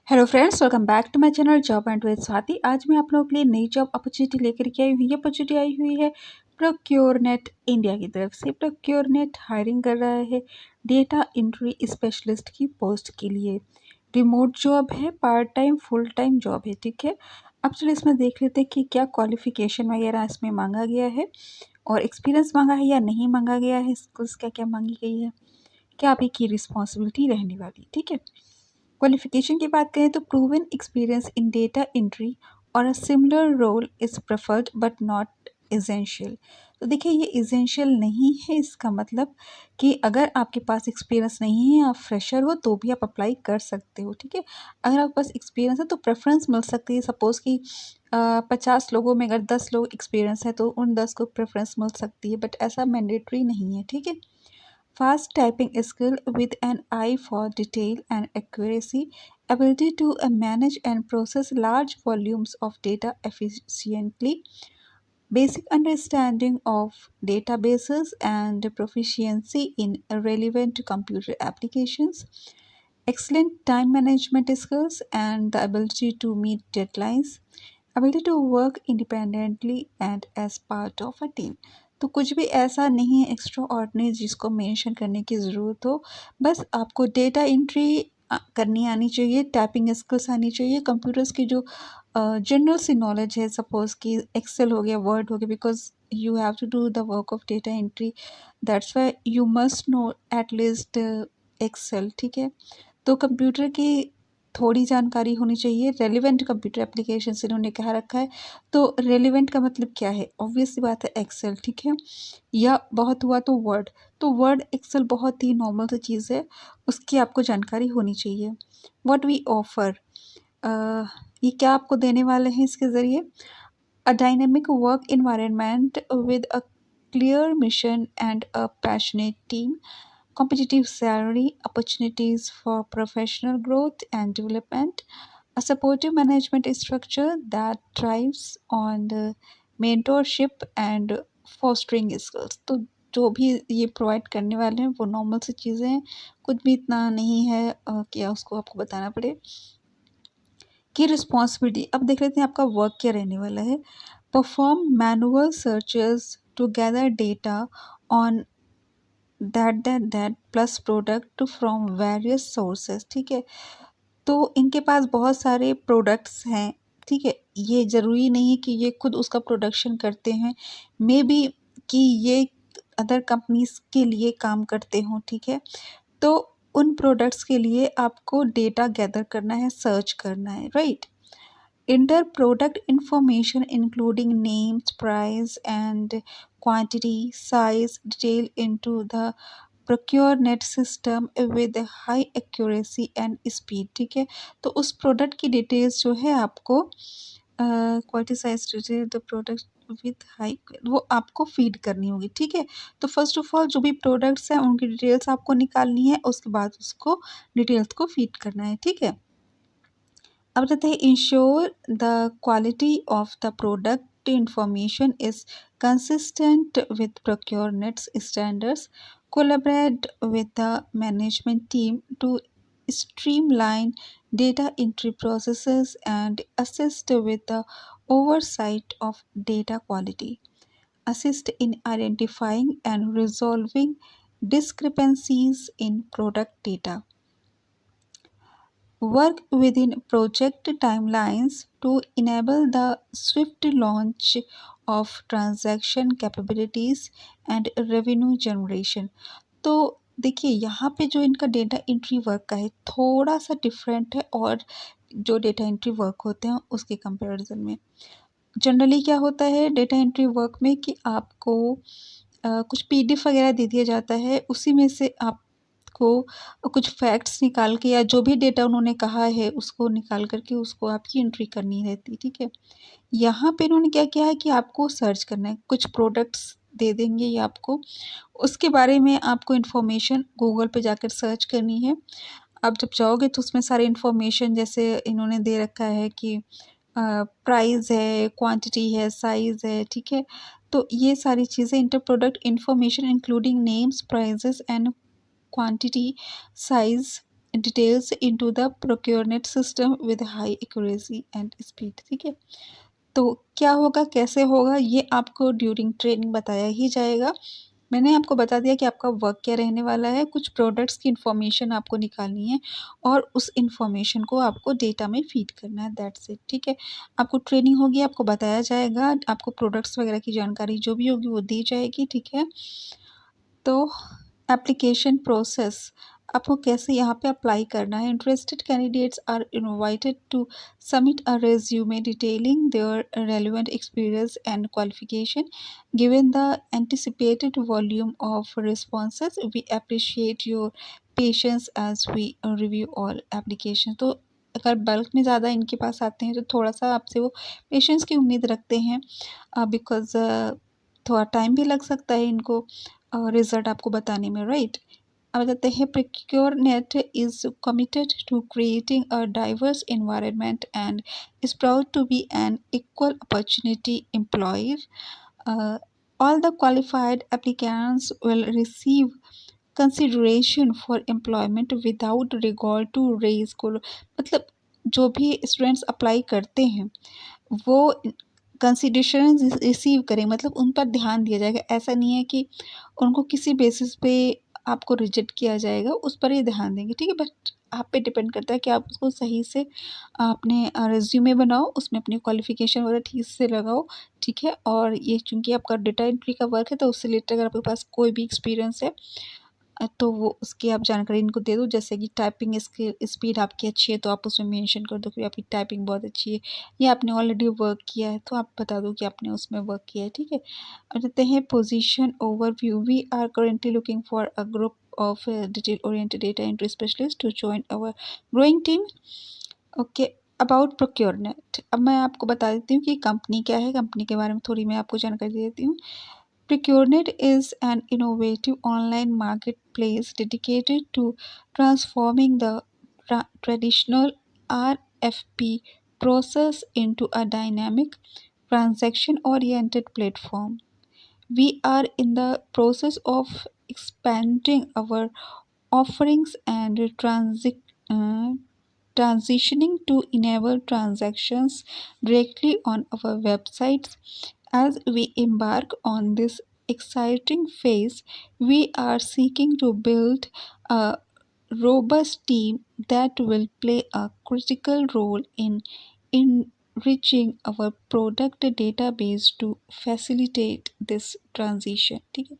Hello friends, welcome back to my channel job and with Swati. आज मैं आप लोगों के लिए नई जॉब अपॉर्चुनिटी लेकर के आई हुई है। अपॉर्चुनिटी आई हुई है प्रोक्योरनेट इंडिया की तरफ से। प्रोक्योरनेट हायरिंग कर रहा है डेटा एंट्री स्पेशलिस्ट की पोस्ट के लिए। रिमोट जॉब है, part time full time job है। ठीक है, अब चलिए इसमें देख लेते हैं कि क्या क्वालिफिकेशन वगैरह इसमें मांगा गया है और एक्सपीरियंस मांगा है या नहीं मांगा गया है, स्किल्स क्या क्या मांगी गई है, क्या अभी की रिस्पॉन्सिबिलिटी रहने वाली। ठीक है, क्वालिफिकेशन की बात करें तो proven experience in data entry और a similar role is preferred but not essential. तो देखिए, ये एसेंशियल नहीं है, इसका मतलब कि अगर आपके पास एक्सपीरियंस नहीं है, आप फ्रेशर हो तो भी आप अप्लाई कर सकते हो। ठीक है, अगर आपके पास एक्सपीरियंस है तो प्रेफरेंस मिल सकती है। सपोज़ कि 50 लोगों में अगर 10 लोग एक्सपीरियंस है तो उन 10 को प्रेफरेंस मिल सकती है, बट ऐसा मैंडेटरी नहीं है। ठीक है, fast typing skill with an eye for detail and accuracy, ability to manage and process large volumes of data efficiently, basic understanding of databases and proficiency in relevant computer applications, excellent time management skills and the ability to meet deadlines, ability to work independently and as part of a team। तो कुछ भी ऐसा नहीं है extra ordinary जिसको mention करने की ज़रूरत हो। बस आपको डेटा एंट्री करनी आनी चाहिए, टाइपिंग स्किल्स आनी चाहिए, कंप्यूटर्स की जो जनरल सी नॉलेज है, सपोज़ कि एक्सेल हो गया, वर्ड हो गया, because you have to do the work of data entry, that's why you must know at least Excel. ठीक है, तो कंप्यूटर की थोड़ी जानकारी होनी चाहिए। रेलिवेंट कंप्यूटर एप्लीकेशंस इन्होंने कहा रखा है, तो रेलिवेंट का मतलब क्या है? ऑब्वियस सी बात है एक्सेल। ठीक है, या बहुत हुआ तो वर्ड। तो वर्ड एक्सेल बहुत ही नॉर्मल सी चीज़ है, उसकी आपको जानकारी होनी चाहिए। व्हाट वी ऑफर, ये क्या आपको देने वाले हैं इसके ज़रिए? A dynamic work environment with a clear mission and a passionate team, competitive salary, opportunities for professional growth and development, a supportive management structure that thrives on the mentorship and fostering skills। तो जो भी ये provide करने वाले हैं वो normal सी चीज़ें हैं, कुछ भी इतना नहीं है कि उसको आपको बताना पड़े। की रिस्पॉन्सिबिलिटी, अब देख लेते हैं आपका वर्क क्या रहने वाला है। Perform manual searches to gather data on that plus product from various sources. ठीक है, तो इनके पास बहुत सारे प्रोडक्ट्स हैं। ठीक है, ये ज़रूरी नहीं है कि ये खुद उसका प्रोडक्शन करते हैं, मे बी कि ये अदर कंपनीज के लिए काम करते हों। ठीक है, तो उन प्रोडक्ट्स के लिए आपको डेटा गैदर करना है, सर्च करना है, right. Enter product information including names, price and quantity, size, detail into the ProcureNet system with high accuracy and speed। ठीक है, तो उस प्रोडक्ट की डिटेल्स जो है आपको quality, size, detail the product with high, वो आपको फीड करनी होगी। ठीक है, तो फर्स्ट ऑफ ऑल जो भी प्रोडक्ट्स हैं उनकी डिटेल्स आपको निकालनी है, उसके बाद उसको डिटेल्स को फीड करना है। ठीक है, अब रहते हैं ensure the quality of the product information is consistent with ProcureNet's standards, collaborate with the management team to streamline data entry processes and assist with the oversight of data quality, assist in identifying and resolving discrepancies in product data, work within project timelines to enable the swift launch of transaction capabilities and revenue generation। तो देखिए, यहाँ पे जो इनका data entry work का है थोड़ा सा डिफरेंट है, और जो डेटा एंट्री वर्क होते हैं उसके कंपैरिजन में। जनरली क्या होता है डेटा एंट्री वर्क में कि आपको कुछ पीडीएफ वगैरह दे दिया जाता है, उसी में से आपको कुछ फैक्ट्स निकाल के या जो भी डेटा उन्होंने कहा है उसको निकाल कर के उसको आपकी एंट्री करनी रहती है। ठीक है, यहाँ पे इन्होंने क्या किया है कि आपको सर्च करना है, कुछ प्रोडक्ट्स दे देंगे ये आपको, उसके बारे में आपको इन्फॉर्मेशन गूगल पे जाकर सर्च करनी है। आप जब जाओगे तो उसमें सारी इन्फॉर्मेशन जैसे इन्होंने दे रखा है कि प्राइस है, क्वांटिटी है, साइज़ है। ठीक है, तो ये सारी चीज़ें enter product information including names, prices and quantity, size, details into the ProcureNet system with high accuracy and speed. ठीक है, तो क्या होगा, कैसे होगा, ये आपको ड्यूरिंग ट्रेनिंग बताया ही जाएगा। मैंने आपको बता दिया कि आपका वर्क क्या रहने वाला है। कुछ प्रोडक्ट्स की इन्फॉर्मेशन आपको निकालनी है और उस इन्फॉर्मेशन को आपको डेटा में फीड करना है, दैट्स इट। ठीक है, आपको ट्रेनिंग होगी, आपको बताया जाएगा, आपको प्रोडक्ट्स वगैरह की जानकारी जो भी होगी वो दी जाएगी। ठीक है, तो एप्लीकेशन प्रोसेस आपको कैसे यहाँ पे अप्लाई करना है। Interested candidates are invited to submit a resume detailing their relevant experience and qualification given the anticipated volume of responses we appreciate your patience as we review all application. तो अगर bulk में ज़्यादा इनके पास आते हैं तो थोड़ा सा आपसे वो पेशेंस की उम्मीद रखते हैं, बिकॉज थोड़ा टाइम भी लग सकता है इनको रिजल्ट आपको बताने में, राइट। अब बताते हैं, ProcureNet is committed to creating a diverse environment and is proud to be an equal opportunity employer. All the qualified applicants will receive consideration for employment without regard to race color। मतलब जो भी students apply करते हैं वो consideration receive करें, मतलब उन पर ध्यान दिया जाएगा। ऐसा नहीं है कि उनको किसी बेसिस पे आपको रिजेक्ट किया जाएगा, उस पर ही ध्यान देंगे। ठीक है, बट आप पे डिपेंड करता है कि आप उसको सही से अपने रिज्यूमे बनाओ, उसमें अपनी क्वालिफिकेशन वगैरह ठीक से लगाओ। ठीक है, और ये चूँकि आपका डेटा एंट्री का वर्क है तो उससे रिलेटेड अगर आपके पास कोई भी एक्सपीरियंस है तो वो उसकी आप जानकारी इनको दे दो। जैसे कि टाइपिंग स्पीड आपकी अच्छी है तो आप उसमें मेंशन कर दो कि आपकी टाइपिंग बहुत अच्छी है, या आपने ऑलरेडी वर्क किया है तो आप बता दो कि आपने उसमें वर्क किया है। ठीक है, अब देखते हैं position overview. We are currently looking for a group of detail oriented data entry specialist to join our growing team. Okay, about ProcureNet. अब मैं आपको बता देती हूँ कि कंपनी क्या है, कंपनी के बारे में थोड़ी मैं आपको जानकारी दे देती हूँ। Preconet is an innovative online marketplace dedicated to transforming the traditional RFP process into a dynamic, transaction oriented platform. We are in the process of expanding our offerings and uh, transitioning to enable transactions directly on our websites. As we embark on this exciting phase, we are seeking to build a robust team that will play a critical role in enriching our product database to facilitate this transition। ठीक है,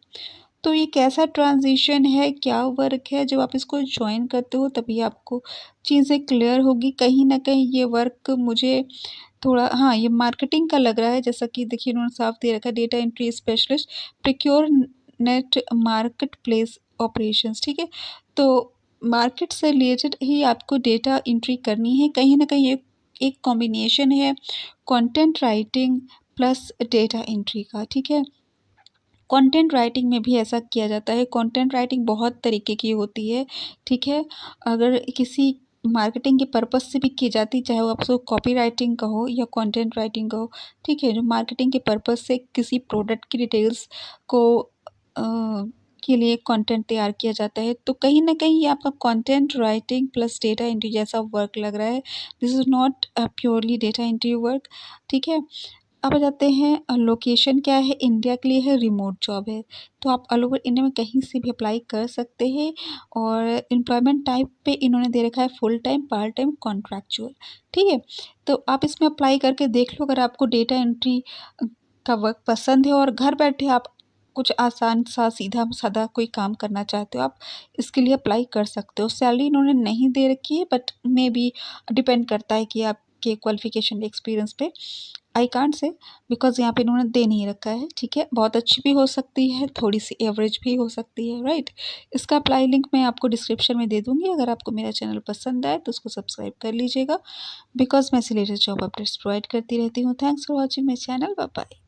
तो ये कैसा transition है, क्या work है, जब आप इसको ज्वाइन करते हो तभी आपको चीज़ें क्लियर होगी। कहीं ना कहीं ये वर्क मुझे थोड़ा, हाँ, ये मार्केटिंग का लग रहा है। जैसा कि देखिए उन्होंने साफ दे रखा है, data entry specialist procure net market place operations. ठीक है, तो मार्केट से रिलेटेड ही आपको डेटा एंट्री करनी है। कहीं ना कहीं एक कॉम्बिनेशन है content writing plus data entry का। ठीक है, कंटेंट राइटिंग में भी ऐसा किया जाता है। कंटेंट राइटिंग बहुत तरीके की होती है। ठीक है, अगर किसी मार्केटिंग के पर्पस से भी की जाती, चाहे वो आप उसको कॉपी राइटिंग का हो या कंटेंट राइटिंग का हो। ठीक है, जो मार्केटिंग के पर्पस से किसी प्रोडक्ट की डिटेल्स को के लिए कंटेंट तैयार किया जाता है, तो कहीं ना कहीं ये आपका content writing plus data entry जैसा वर्क लग रहा है। This is not purely data entry work. ठीक है, अब आ जाते हैं, लोकेशन क्या है, इंडिया के लिए है, रिमोट जॉब है। तो आप ऑल ओवर इंडिया में कहीं से भी अप्लाई कर सकते हैं। और एम्प्लॉयमेंट टाइप पे इन्होंने दे रखा है full time, part time, contractual. ठीक है, तो आप इसमें अप्लाई करके देख लो। अगर आपको डेटा एंट्री का वर्क पसंद है और घर बैठे आप कुछ आसान सा सीधा साधा कोई काम करना चाहते हो, आप इसके लिए अप्लाई कर सकते हो। सैलरी इन्होंने नहीं दे रखी है, बट मे बी डिपेंड करता है कि आपके क्वालिफिकेशन एक्सपीरियंस पे। आई कांट से, बिकॉज यहाँ पे इन्होंने दे नहीं रखा है। ठीक है, बहुत अच्छी भी हो सकती है, थोड़ी सी एवरेज भी हो सकती है, राइट। इसका अप्लाई लिंक मैं आपको डिस्क्रिप्शन में दे दूँगी। अगर आपको मेरा चैनल पसंद आए तो उसको सब्सक्राइब कर लीजिएगा, बिकॉज मैं इसी लेटेस्ट जॉब अपडेट्स प्रोवाइड करती रहती हूँ। Thanks for watching my channel, bye bye.